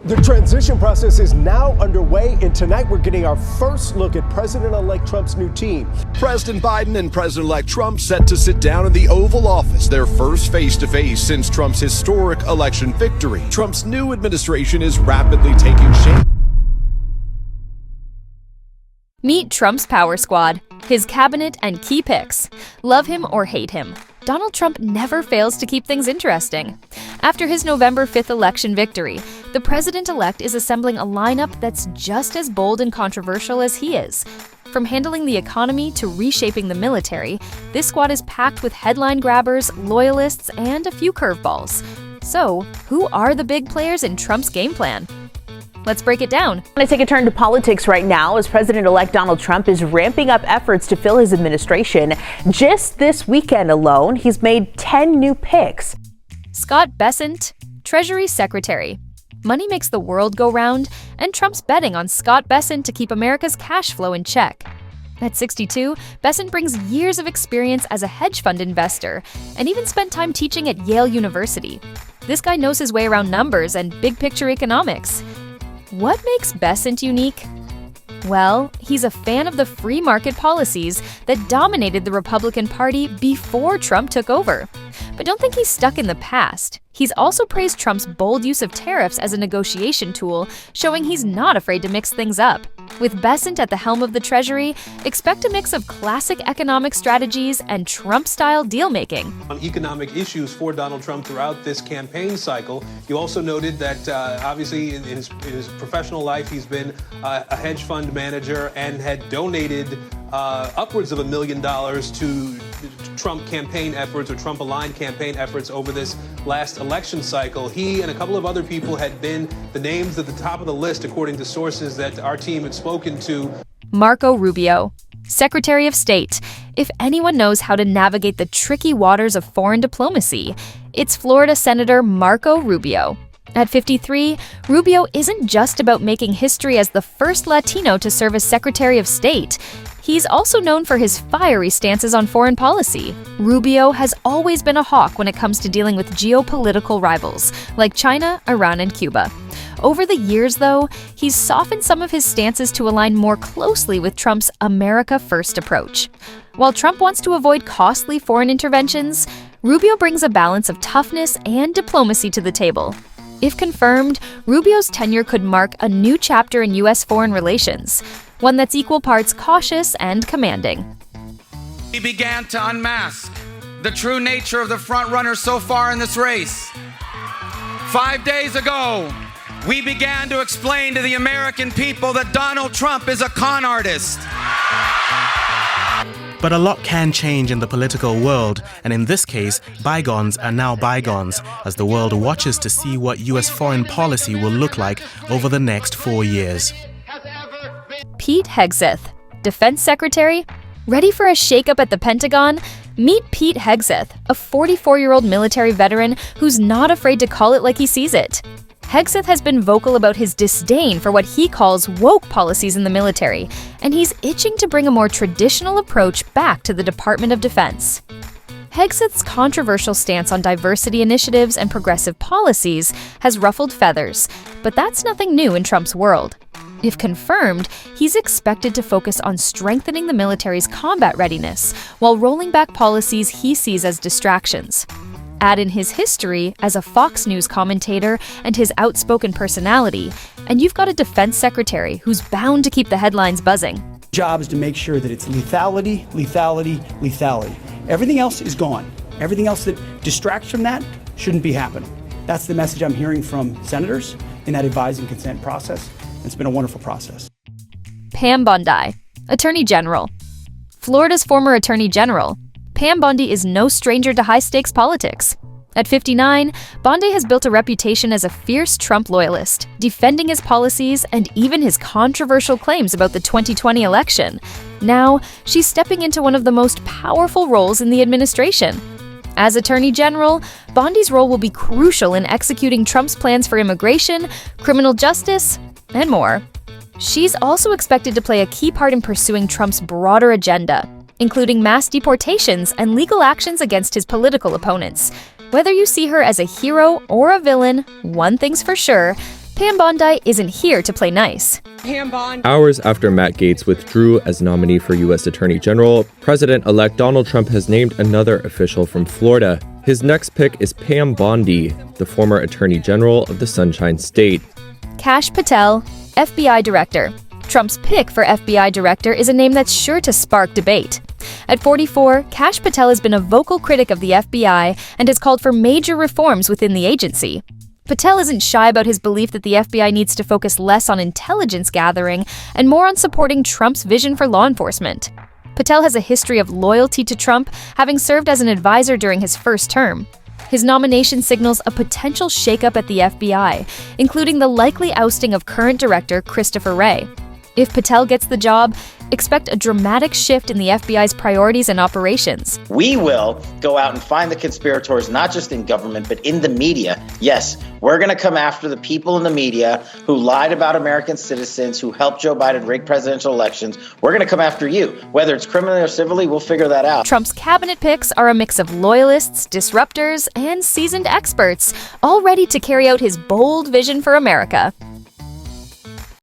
The transition process is now underway, and tonight we're getting our first look at President-elect Trump's new team. President Biden and President-elect Trump set to sit down in the Oval Office, their first face-to-face since Trump's historic election victory. Trump's new administration is rapidly taking shape. Meet Trump's Power Squad, his cabinet and key picks. Love him or hate him, Donald Trump never fails to keep things interesting. After his November 5th election victory, the president-elect is assembling a lineup that's just as bold and controversial as he is. From handling the economy to reshaping the military, this squad is packed with headline grabbers, loyalists, and a few curveballs. So, who are the big players in Trump's game plan? Let's break it down. I'm going to take a turn to politics right now as President-elect Donald Trump is ramping up efforts to fill his administration. Just this weekend alone, he's made 10 new picks. Scott Bessent, Treasury Secretary. Money makes the world go round, and Trump's betting on Scott Bessent to keep America's cash flow in check. At 62, Bessent brings years of experience as a hedge fund investor and even spent time teaching at Yale University. This guy knows his way around numbers and big-picture economics. What makes Bessent unique? Well, he's a fan of the free market policies that dominated the Republican Party before Trump took over. But don't think he's stuck in the past. He's also praised Trump's bold use of tariffs as a negotiation tool, showing he's not afraid to mix things up. With Bessent at the helm of the Treasury, expect a mix of classic economic strategies and Trump-style deal-making. On economic issues for Donald Trump throughout this campaign cycle, you also noted that obviously in his professional life, he's been a hedge fund manager and had donated upwards of $1 million to Trump campaign efforts or Trump-aligned campaign efforts over this last election cycle. He and a couple of other people had been the names at the top of the list, according to sources that our team had spoken to. Marco Rubio, Secretary of State. If anyone knows how to navigate the tricky waters of foreign diplomacy, it's Florida Senator Marco Rubio. At 53, Rubio isn't just about making history as the first Latino to serve as Secretary of State. He's also known for his fiery stances on foreign policy. Rubio has always been a hawk when it comes to dealing with geopolitical rivals, like China, Iran, and Cuba. Over the years, though, he's softened some of his stances to align more closely with Trump's America First approach. While Trump wants to avoid costly foreign interventions, Rubio brings a balance of toughness and diplomacy to the table. If confirmed, Rubio's tenure could mark a new chapter in U.S. foreign relations, one that's equal parts cautious and commanding. We began to unmask the true nature of the front-runner so far in this race. 5 days ago, we began to explain to the American people that Donald Trump is a con artist. But a lot can change in the political world, and in this case, bygones are now bygones, as the world watches to see what U.S. foreign policy will look like over the next 4 years. Pete Hegseth, Defense Secretary. Ready for a shakeup at the Pentagon? Meet Pete Hegseth, a 44-year-old military veteran who's not afraid to call it like he sees it. Hegseth has been vocal about his disdain for what he calls woke policies in the military, and he's itching to bring a more traditional approach back to the Department of Defense. Hegseth's controversial stance on diversity initiatives and progressive policies has ruffled feathers, but that's nothing new in Trump's world. If confirmed, he's expected to focus on strengthening the military's combat readiness while rolling back policies he sees as distractions. Add in his history as a Fox News commentator and his outspoken personality, and you've got a defense secretary who's bound to keep the headlines buzzing. Job is to make sure that it's lethality, lethality, lethality. Everything else is gone. Everything else that distracts from that shouldn't be happening. That's the message I'm hearing from senators in that advise and consent process. It's been a wonderful process. Pam Bondi, Attorney General. Florida's former Attorney General, Pam Bondi is no stranger to high-stakes politics. At 59, Bondi has built a reputation as a fierce Trump loyalist, defending his policies and even his controversial claims about the 2020 election. Now, she's stepping into one of the most powerful roles in the administration. As Attorney General, Bondi's role will be crucial in executing Trump's plans for immigration, criminal justice, and more. She's also expected to play a key part in pursuing Trump's broader agenda, including mass deportations and legal actions against his political opponents. Whether you see her as a hero or a villain, one thing's for sure, Pam Bondi isn't here to play nice. Hours after Matt Gaetz withdrew as nominee for U.S. Attorney General, President-elect Donald Trump has named another official from Florida. His next pick is Pam Bondi, the former Attorney General of the Sunshine State. Kash Patel, FBI Director. Trump's pick for FBI Director is a name that's sure to spark debate. At 44, Kash Patel has been a vocal critic of the FBI and has called for major reforms within the agency. Patel isn't shy about his belief that the FBI needs to focus less on intelligence gathering and more on supporting Trump's vision for law enforcement. Patel has a history of loyalty to Trump, having served as an advisor during his first term. His nomination signals a potential shakeup at the FBI, including the likely ousting of current director Christopher Wray. If Patel gets the job, expect a dramatic shift in the FBI's priorities and operations. We will go out and find the conspirators, not just in government, but in the media. Yes, we're going to come after the people in the media who lied about American citizens, who helped Joe Biden rig presidential elections. We're going to come after you. Whether it's criminally or civilly, we'll figure that out. Trump's cabinet picks are a mix of loyalists, disruptors, and seasoned experts, all ready to carry out his bold vision for America.